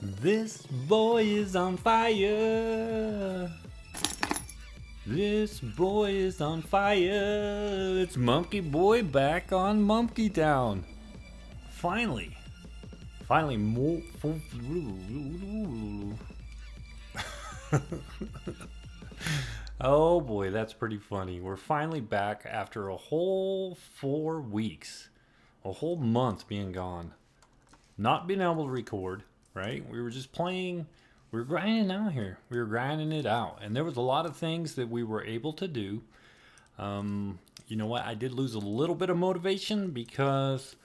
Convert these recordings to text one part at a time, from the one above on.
This boy is on fire. This boy is on fire. It's Monkey Boy back on MummkeyTown. Finally. Finally more. Oh boy, that's pretty funny. We're finally back after a whole 4 weeks. A whole month being gone. Not being able to record, right? We were just playing. We were grinding out here. We were grinding it out. And there was a lot of things that we were able to do. You know what? I did lose a little bit of motivation because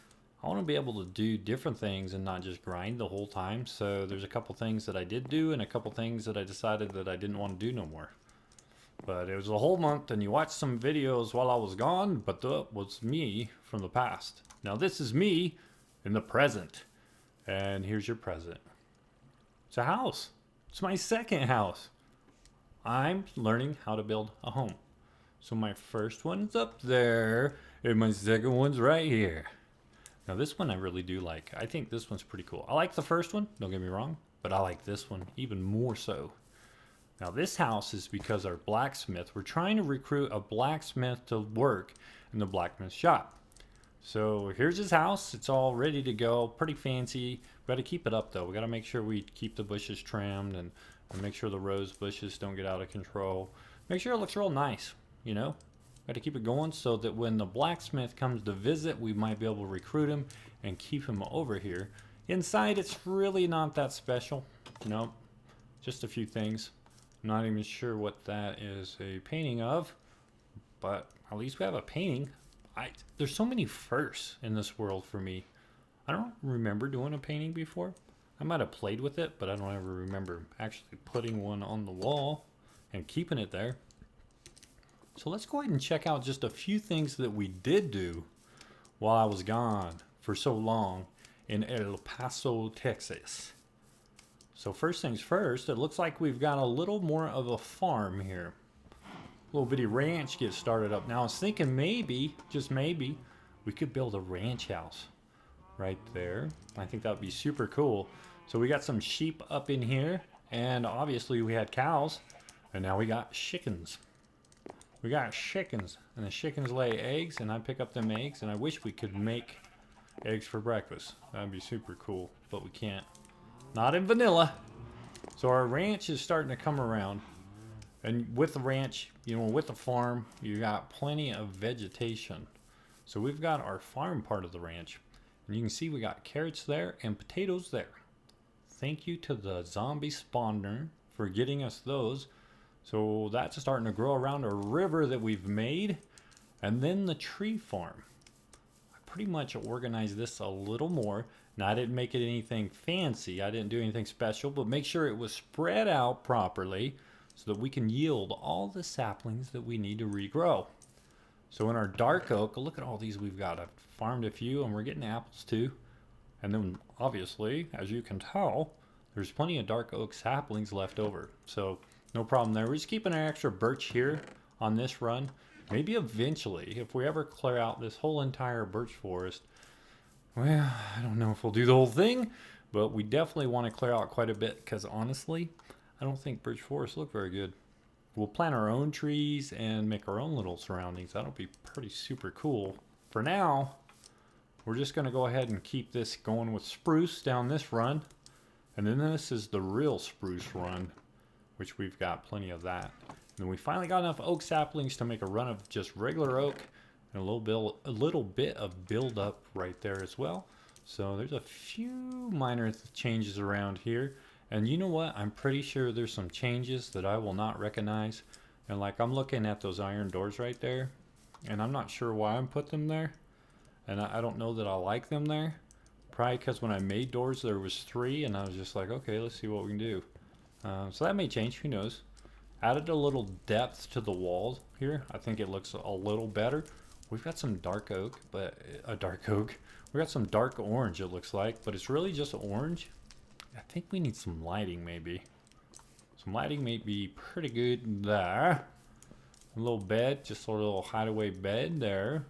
I want to be able to do different things and not just grind the whole time. So there's a couple things that I did do and a couple things that I decided that I didn't want to do no more. But it was a whole month, and you watched some videos while I was gone, but that was me from the past. Now this is me in the present. And here's your present. It's a house. It's my second house. I'm learning how to build a home. So my first one's up there, and my second one's right here. Now this one I really do like. I think this one's pretty cool. I like the first one, don't get me wrong, but I like this one even more so. Now this house is because our blacksmith, we're trying to recruit a blacksmith to work in the blacksmith shop. So here's his house. It's all ready to go, pretty fancy. We got to keep it up though. We got to make sure we keep the bushes trimmed and make sure the rose bushes don't get out of control. Make sure it looks real nice, you know. Got to keep it going so that when the blacksmith comes to visit, we might be able to recruit him and keep him over here. Inside, it's really not that special. No, just a few things. I'm not even sure what that is a painting of, but at least we have a painting. There's so many firsts in this world for me. I don't remember doing a painting before. I might have played with it, but I don't ever remember actually putting one on the wall and keeping it there. So let's go ahead and check out just a few things that we did do while I was gone for so long in El Paso, Texas. So first things first, it looks like we've got a little more of a farm here. Little bitty ranch gets started up. Now I was thinking maybe, just maybe, we could build a ranch house right there. I think that would be super cool. So we got some sheep up in here, and obviously we had cows, and now we got chickens. We got chickens, and the chickens lay eggs, and I pick up them eggs, and I wish we could make eggs for breakfast. That'd be super cool, but we can't. Not in vanilla. So our ranch is starting to come around. And with the ranch, you know, with the farm, you got plenty of vegetation. So we've got our farm part of the ranch. And you can see we got carrots there and potatoes there. Thank you to the zombie spawner for getting us those. So that's starting to grow around a river that we've made. And then the tree farm. I pretty much organized this a little more. Now I didn't make it anything fancy. I didn't do anything special, but make sure it was spread out properly so that we can yield all the saplings that we need to regrow. So in our dark oak, look at all these we've got. I've farmed a few and we're getting apples too. And then obviously, as you can tell, there's plenty of dark oak saplings left over. So no problem there. We're just keeping our extra birch here on this run. Maybe eventually, if we ever clear out this whole entire birch forest, well, I don't know if we'll do the whole thing, but we definitely want to clear out quite a bit because honestly, I don't think birch forests look very good. We'll plant our own trees and make our own little surroundings. That'll be pretty super cool. For now, we're just going to go ahead and keep this going with spruce down this run. And then this is the real spruce run, which we've got plenty of that. And we finally got enough oak saplings to make a run of just regular oak. And a little bit of build up right there as well. So there's a few minor changes around here. And you know what? I'm pretty sure there's some changes that I will not recognize. And like I'm looking at those iron doors right there. And I'm not sure why I'm put them there. And I don't know that I like them there. Probably because when I made doors there was 3. And I was just like, okay, let's see what we can do. So that may change. Who knows? Added a little depth to the walls here. I think it looks a little better. We've got some dark oak, but we got some dark orange it looks like, but it's really just orange. I think we need some lighting maybe. Some lighting may be pretty good there. A little bed, just a little hideaway bed there.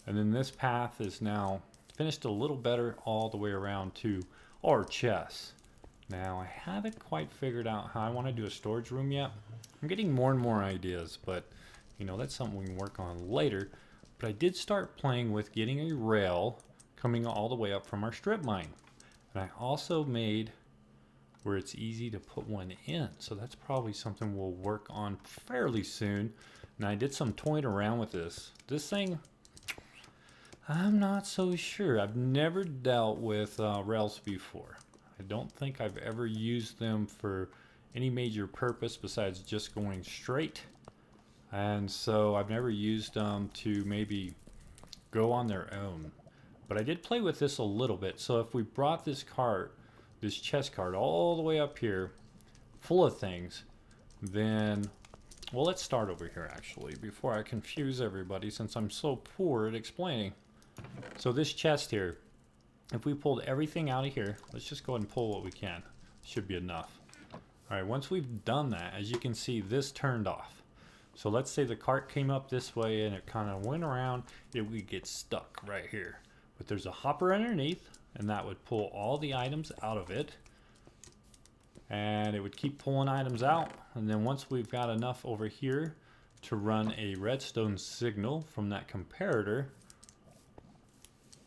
And then this path is now finished a little better all the way around to our chest. Now, I haven't quite figured out how I want to do a storage room yet. I'm getting more and more ideas, but you know, that's something we can work on later. But I did start playing with getting a rail coming all the way up from our strip mine. And I also made where it's easy to put one in. So that's probably something we'll work on fairly soon. And I did some toying around with this. This thing, I'm not so sure. I've never dealt with rails before. I don't think I've ever used them for any major purpose besides just going straight. And so I've never used them to maybe go on their own. But I did play with this a little bit. So if we brought this cart, this chest cart all the way up here, full of things, then, well, let's start over here actually, before I confuse everybody since I'm so poor at explaining. So this chest here, if we pulled everything out of here, let's just go ahead and pull what we can. Should be enough. All right, once we've done that, as you can see, this turned off. So let's say the cart came up this way and it kind of went around, it would get stuck right here. But there's a hopper underneath, and that would pull all the items out of it. And it would keep pulling items out. And then once we've got enough over here to run a redstone signal from that comparator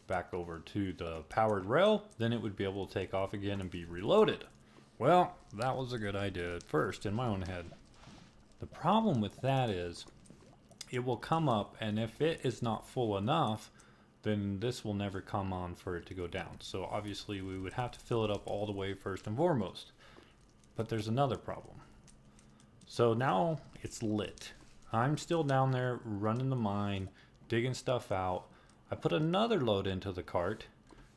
back over to the powered rail, then it would be able to take off again and be reloaded. Well, that was a good idea at first in my own head. The problem with that is it will come up, and if it is not full enough, then this will never come on for it to go down. So obviously we would have to fill it up all the way first and foremost. But there's another problem. So now it's lit. I'm still down there running the mine, digging stuff out. I put another load into the cart.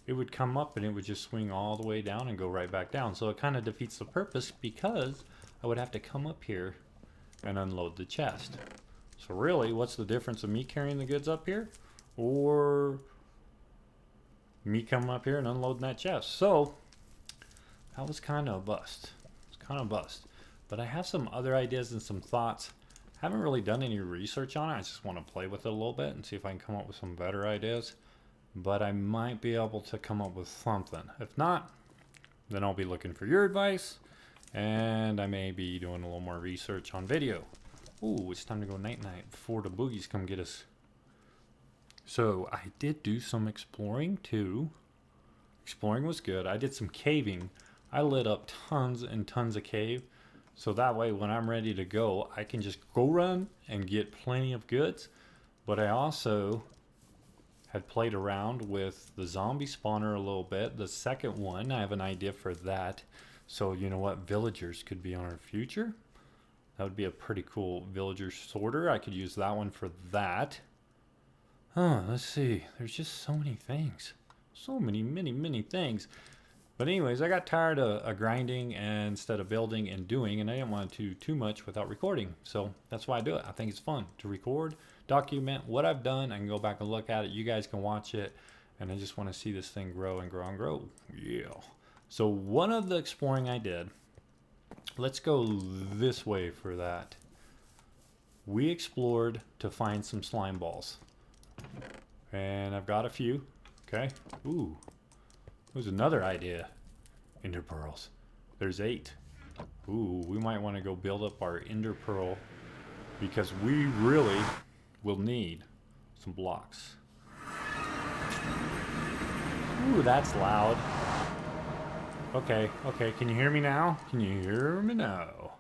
It would come up and it would just swing all the way down and go right back down. So it kind of defeats the purpose because I would have to come up here and unload the chest. So really, what's the difference of me carrying the goods up here or me coming up here and unloading that chest? So that was kind of a bust. It's kind of a bust. But I have some other ideas and some thoughts. Haven't really done any research on it. I just want to play with it a little bit and see if I can come up with some better ideas. But I might be able to come up with something. If not, then I'll be looking for your advice. And I may be doing a little more research on video. Ooh, it's time to go night-night before the boogies come get us. So I did do some exploring too. Exploring was good. I did some caving. I lit up tons and tons of cave. So that way when I'm ready to go, I can just go run and get plenty of goods. But I also had played around with the zombie spawner a little bit. The second one, I have an idea for that. So you know what, villagers could be on our future. That would be a pretty cool villager sorter. I could use that one for that. Let's see. There's just so many things. So many things. But anyways, I got tired of grinding and instead of building and doing, and I didn't want to do too much without recording. So that's why I do it. I think it's fun to record, document what I've done. I can go back and look at it. You guys can watch it. And I just want to see this thing grow and grow and grow. Yeah. So one of the exploring I did, let's go this way for that. We explored to find some slime balls. And I've got a few. Okay. Ooh. There's another idea. Ender pearls. There's 8. Ooh, we might want to go build up our ender pearl because we really will need some blocks. Ooh, that's loud. Okay, can you hear me now? Can you hear me now?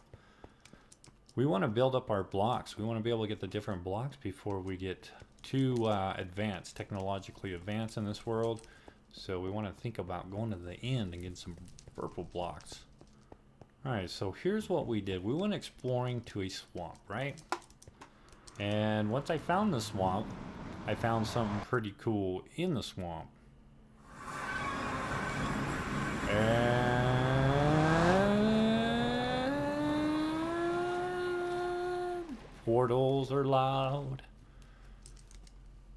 We want to build up our blocks. We want to be able to get the different blocks before we get too advanced, technologically advanced in this world. So we want to think about going to the end and getting some purple blocks. Alright, so here's what we did. We went exploring to a swamp, right? And once I found the swamp, I found something pretty cool in the swamp. And portals are loud.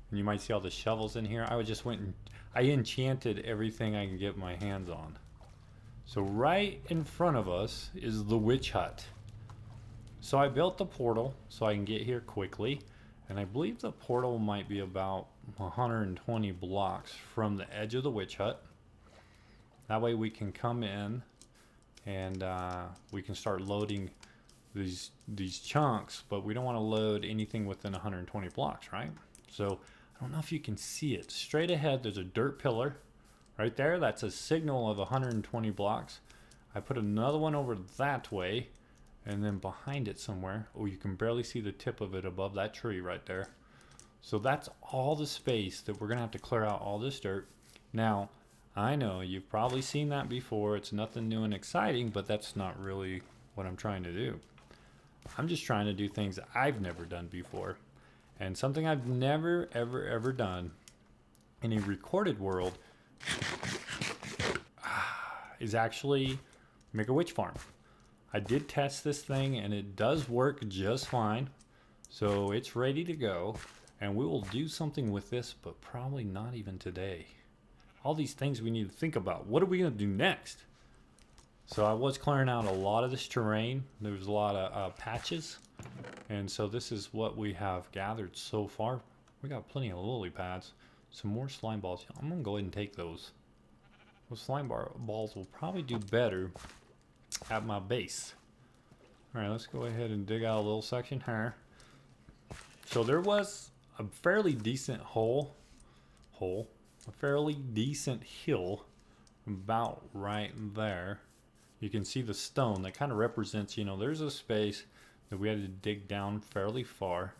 And you might see all the shovels in here. I just went and I enchanted everything I can get my hands on. So right in front of us is the witch hut. So I built the portal so I can get here quickly. And I believe the portal might be about 120 blocks from the edge of the witch hut. That way we can come in and we can start loading these chunks, but we don't want to load anything within 120 blocks, right? So I don't know if you can see it. Straight ahead, there's a dirt pillar right there. That's a signal of 120 blocks. I put another one over that way, and then behind it somewhere, oh, you can barely see the tip of it above that tree right there. So that's all the space that we're gonna have to clear out all this dirt. Now, I know you've probably seen that before. It's nothing new and exciting, but that's not really what I'm trying to do. I'm just trying to do things I've never done before. And something I've never, ever done in a recorded world is actually make a witch farm. I did test this thing and it does work just fine. So it's ready to go. And we will do something with this, but probably not even today. All these things we need to think about. What are we going to do next? So I was clearing out a lot of this terrain. There was a lot of patches. And so this is what we have gathered so far. We got plenty of lily pads. Some more slime balls. I'm going to go ahead and take those. Those slime balls will probably do better at my base. Alright, let's go ahead and dig out a little section here. So there was a fairly decent a fairly decent hill about right there. You can see the stone that kind of represents, you know, there's a space that we had to dig down fairly far.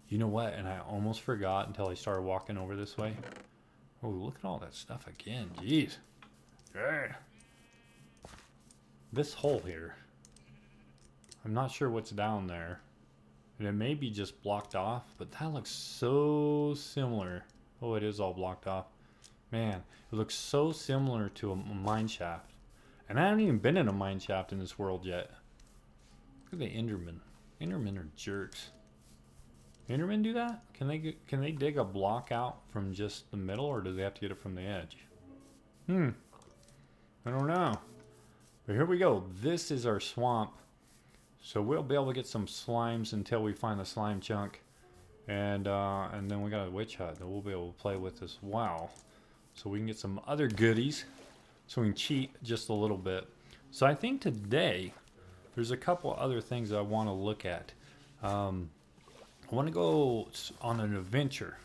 You know what? And I almost forgot until I started walking over this way. Oh, look at all that stuff again. Jeez. Yeah. This hole here. I'm not sure what's down there. And it may be just blocked off, but that looks so similar. Oh, it is all blocked off. Man, it looks so similar to a mine shaft. And I haven't even been in a mine shaft in this world yet. Look at the Endermen. Endermen are jerks. Endermen do that? Can they dig a block out from just the middle, or do they have to get it from the edge? I don't know. But here we go. This is our swamp. So we'll be able to get some slimes until we find the slime chunk. And then we got a witch hut that we'll be able to play with as well. So we can get some other goodies. So we can cheat just a little bit. So I think today, there's a couple other things I want to look at. I want to go on an adventure.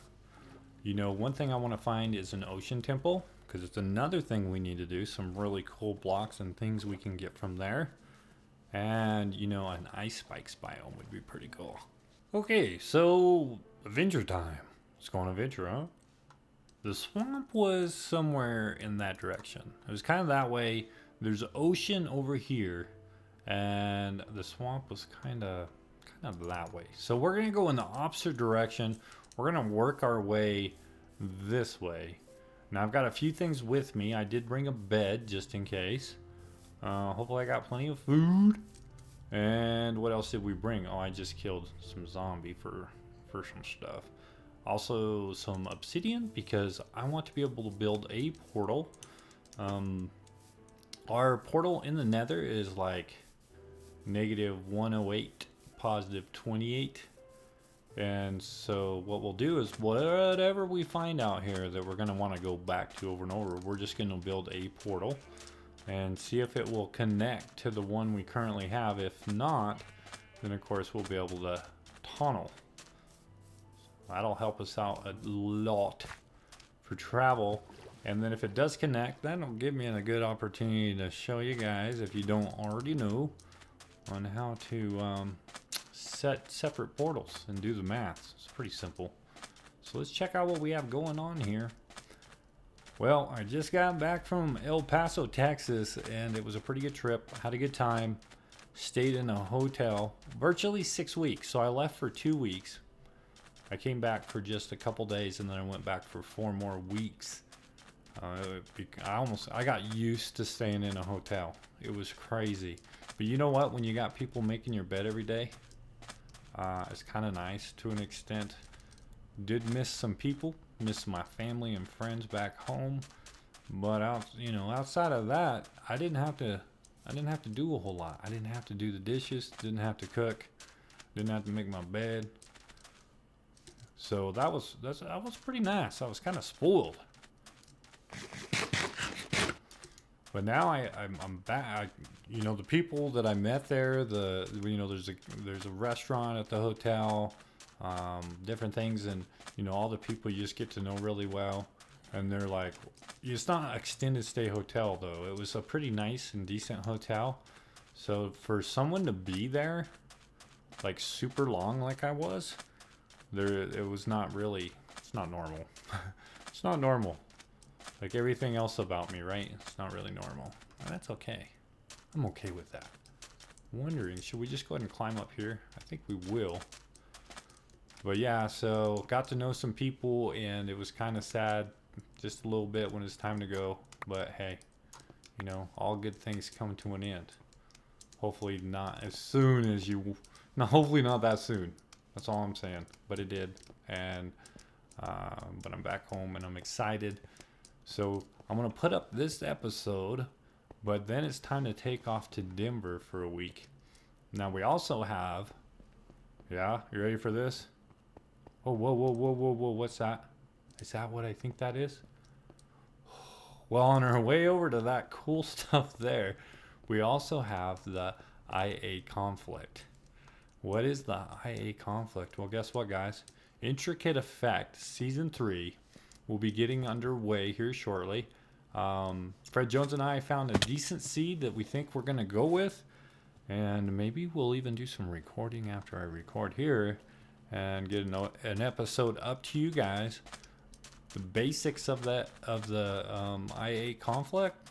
You know, one thing I want to find is an ocean temple, because it's another thing we need to do. Some really cool blocks and things we can get from there. And, you know, an ice spikes biome would be pretty cool. Okay, so adventure time. Let's go on adventure, huh? The swamp was somewhere in that direction. It was kind of that way. There's ocean over here, and the swamp was kind of that way. So we're gonna go in the opposite direction. We're gonna work our way this way. Now I've got a few things with me. I did bring a bed just in case. Hopefully I got plenty of food. And what else did we bring? Oh, I just killed some zombie for some stuff. Also some obsidian, because I want to be able to build a portal. Our portal in the nether is like -108, +28. And so what we'll do is whatever we find out here that we're going to want to go back to over and over, we're just going to build a portal and see if it will connect to the one we currently have. If not, then of course we'll be able to tunnel. That'll help us out a lot for travel. And then if it does connect, that'll give me a good opportunity to show you guys, if you don't already know, on how to set separate portals and do the math. It's pretty simple. So let's check out what we have going on here. Well, I just got back from El Paso, Texas, and it was a pretty good trip. Had a good time. Stayed in a hotel virtually 6 weeks. So I left for 2 weeks. I came back for just a couple days, and then I went back for 4 more weeks. I got used to staying in a hotel. It was crazy. But you know what? When you got people making your bed every day, it's kind of nice to an extent. Did miss some people, miss my family and friends back home, but outside of that, I didn't have to do a whole lot. I didn't have to do the dishes, didn't have to cook, didn't have to make my bed. So that was pretty nice. I was kind of spoiled. But now I'm back. You know, the people that I met there, there's a restaurant at the hotel, different things, and you know, all the people you just get to know really well. And they're like, it's not an extended stay hotel though. It was a pretty nice and decent hotel. So for someone to be there, like super long, like I was, it was not really. It's not normal. It's not normal. Like everything else about me, right? It's not really normal. And that's okay. I'm okay with that. I'm wondering, should we just go ahead and climb up here? I think we will. But yeah, so got to know some people, and it was kind of sad just a little bit when it's time to go. But hey, you know, all good things come to an end. Hopefully not as soon as you... No, hopefully not that soon. That's all I'm saying. But it did. And but I'm back home, and I'm excited. So I'm going to put up this episode, but then it's time to take off to Denver for a week. Now we also have, yeah, you ready for this? Oh, whoa, whoa, whoa, whoa, whoa, what's that? Is that what I think that is? Well, on our way over to that cool stuff there, we also have the IA conflict. What is the IA conflict? Well, guess what, guys? Intricate Effect Season 3 will be getting underway here shortly. Fred Jones and I found a decent seed that we think we're going to go with. And maybe we'll even do some recording after I record here and get an episode up to you guys. The basics of the IA conflict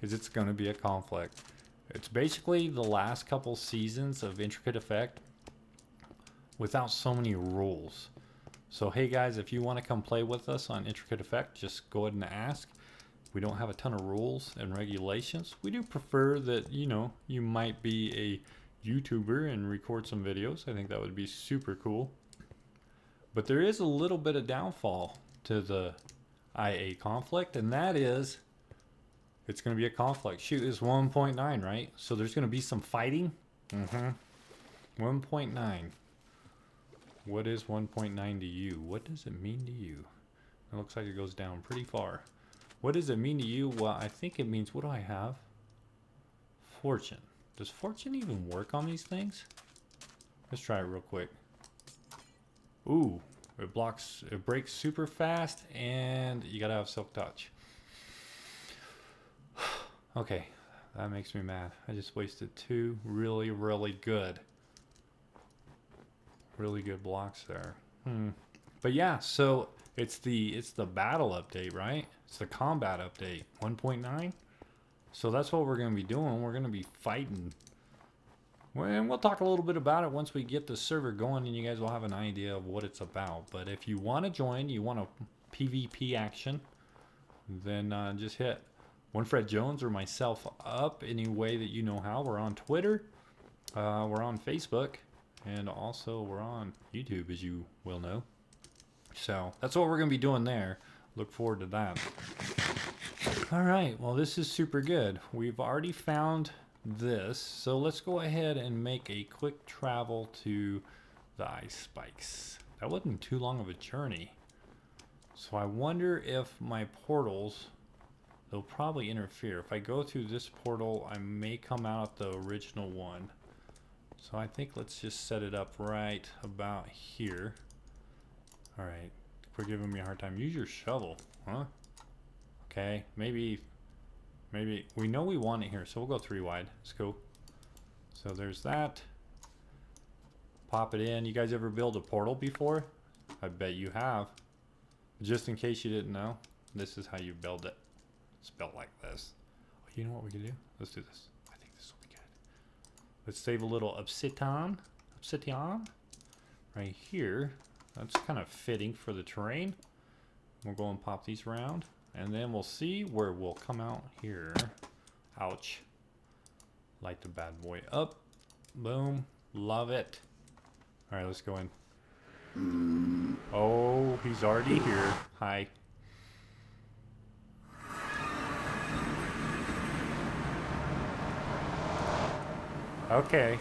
is it's going to be a conflict. It's basically the last couple seasons of Intricate Effect without so many rules. So hey guys, if you want to come play with us on Intricate Effect, just go ahead and ask. We don't have a ton of rules and regulations. We do prefer that, you know, you might be a YouTuber and record some videos. I think that would be super cool. But there is a little bit of downfall to the IA conflict, and that is it's going to be a conflict. Shoot, it's 1.9, right? So there's going to be some fighting. 1.9. What is 1.9 to you? What does it mean to you? It looks like it goes down pretty far. What does it mean to you? Well, I think it means, what do I have? Fortune. Does fortune even work on these things? Let's try it real quick. Ooh, it breaks super fast, and you gotta have silk touch. Okay, that makes me mad. I just wasted two really, really good blocks there. But yeah, so it's the battle update, right? It's the combat update 1.9. So that's what we're going to be doing. We're going to be fighting. And we'll talk a little bit about it once we get the server going, and you guys will have an idea of what it's about. But if you want to join, you want a PvP action, then just hit one Fred Jones or myself up any way that you know how. We're on Twitter, we're on Facebook, and also we're on YouTube, as you will know. So that's what we're going to be doing there. Look forward to that. All right, well, this is super good. We've already found this, so let's go ahead and make a quick travel to the ice spikes. That wasn't too long of a journey. So I wonder if my portals, they'll probably interfere. If I go through this portal, I may come out the original one. So I think let's just set it up right about here. All right, quit giving me a hard time. Use your shovel, huh? Okay, maybe we know we want it here, so we'll go 3 wide. Let's go. So there's that. Pop it in. You guys ever build a portal before? I bet you have. Just in case you didn't know, this is how you build it. It's built like this. Oh, you know what we can do? Let's do this. I think this will be good. Let's save a little obsidian right here. That's kind of fitting for the terrain. We'll go and pop these around, and then we'll see where we'll come out here. Ouch. Light the bad boy up. Boom. Love it. All right, let's go in. Oh, he's already here. Hi. Okay.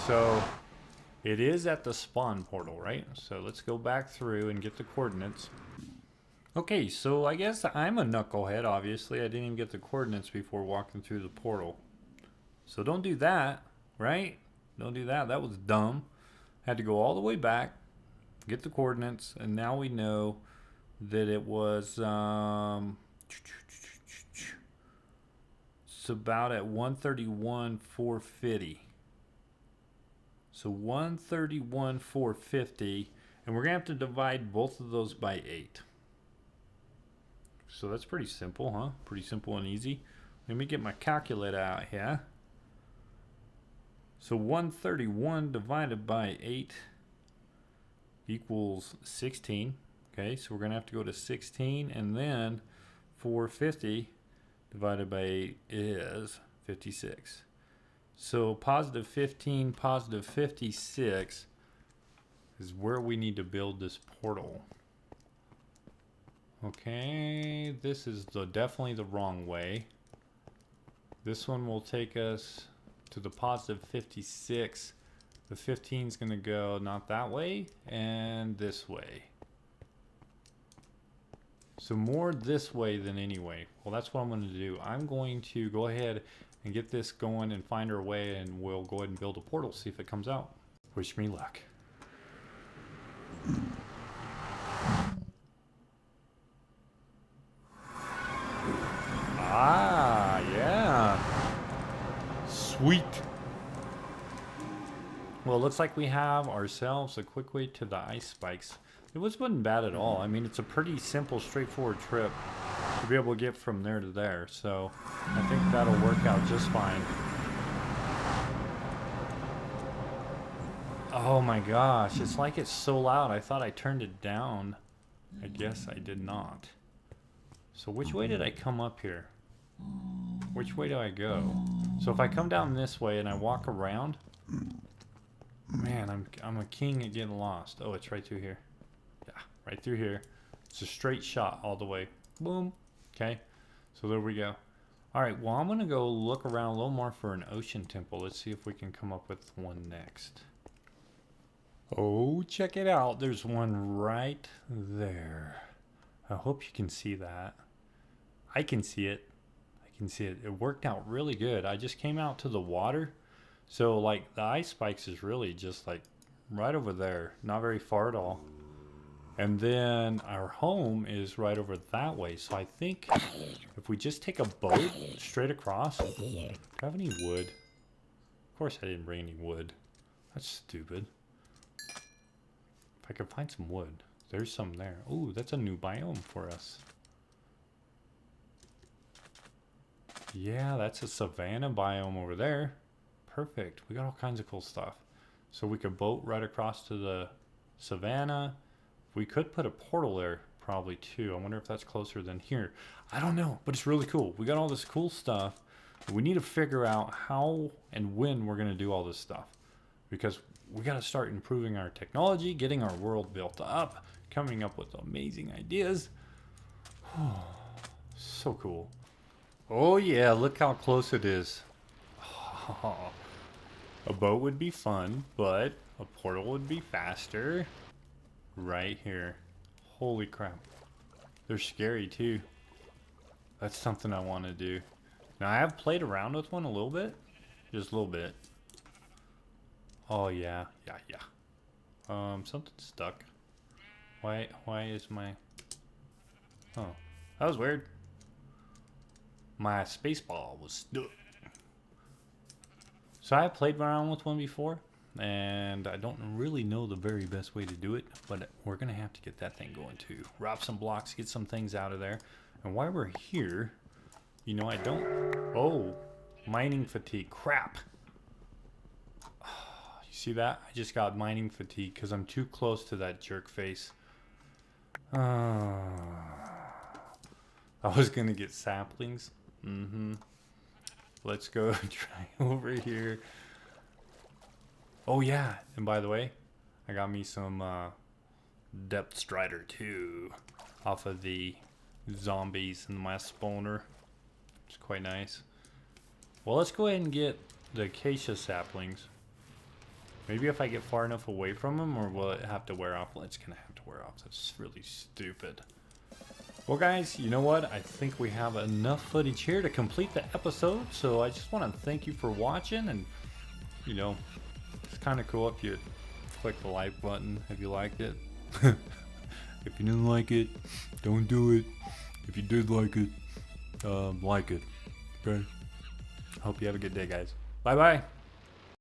So it is at the spawn portal, right? So let's go back through and get the coordinates. Okay, so I guess I'm a knucklehead, obviously. I didn't even get the coordinates before walking through the portal. So don't do that, right? Don't do that. That was dumb. Had to go all the way back, get the coordinates, and now we know that it was it's about at 131 450. So 131 450, and we're gonna have to divide both of those by 8. So that's pretty simple, huh? Pretty simple and easy. Let me get my calculator out here. So 131 divided by 8 equals 16. Okay, so we're going to have to go to 16, and then 450 divided by 8 is 56. So positive 15, positive 56 is where we need to build this portal. Okay, this is definitely the wrong way. This one will take us to the positive 56. The 15 is going to go not that way and this way. So more this way than anyway. Well, that's what I'm going to do. I'm going to go ahead and get this going and find our way, and we'll go ahead and build a portal, see if it comes out. Wish me luck. Ah, yeah. Sweet. Well, it looks like we have ourselves a quick way to the ice spikes. It wasn't bad at all. I mean, it's a pretty simple, straightforward trip to be able to get from there to there. So I think that'll work out just fine. Oh my gosh, it's like it's so loud. I thought I turned it down. I guess I did not. So which way did I come up here? Which way do I go? So if I come down this way and I walk around, man, I'm a king at getting lost. Oh, it's right through here. Yeah, right through here. It's a straight shot all the way. Boom. Okay, so there we go. All right, well, I'm gonna go look around a little more for an ocean temple. Let's see if we can come up with one next. Oh, check it out. There's one right there. I hope you can see that. I can see it. I can see it. It worked out really good. I just came out to the water. So like the ice spikes is really just like right over there. Not very far at all. And then our home is right over that way. So I think if we just take a boat straight across. Do I have any wood? Of course I didn't bring any wood. That's stupid. If I could find some wood. There's some there. Ooh, that's a new biome for us. Yeah, that's a savanna biome over there. Perfect. We got all kinds of cool stuff. So we could boat right across to the savanna. We could put a portal there probably too. I wonder if that's closer than here. I don't know, but it's really cool. We got all this cool stuff. We need to figure out how and when we're going to do all this stuff, because we got to start improving our technology, getting our world built up, coming up with amazing ideas. So cool. Oh yeah, look how close it is. A boat would be fun, but a portal would be faster. Right here. Holy crap. They're scary too. That's something I want to do. Now I have played around with one a little bit. Just a little bit. Oh yeah. Something's stuck. Why is my... Oh, that was weird. My space ball was stuck. So I have played around with one before, and I don't really know the very best way to do it, but we're gonna have to get that thing going too. Rob some blocks, get some things out of there. And while we're here, you know, I don't... Oh, mining fatigue. Crap. You see that? I just got mining fatigue because I'm too close to that jerk face. I was gonna get saplings. Let's go try over here. Oh yeah, and by the way, I got me some depth strider too, off of the zombies in my spawner. It's quite nice. Well, let's go ahead and get the acacia saplings. Maybe if I get far enough away from them, or will it have to wear off? Well, it's gonna have to wear off. That's really stupid. Well, guys, you know what? I think we have enough footage here to complete the episode. So I just want to thank you for watching. And, you know, it's kind of cool if you click the like button if you liked it. If you didn't like it, don't do it. If you did like it, like it. Okay? Hope you have a good day, guys. Bye-bye.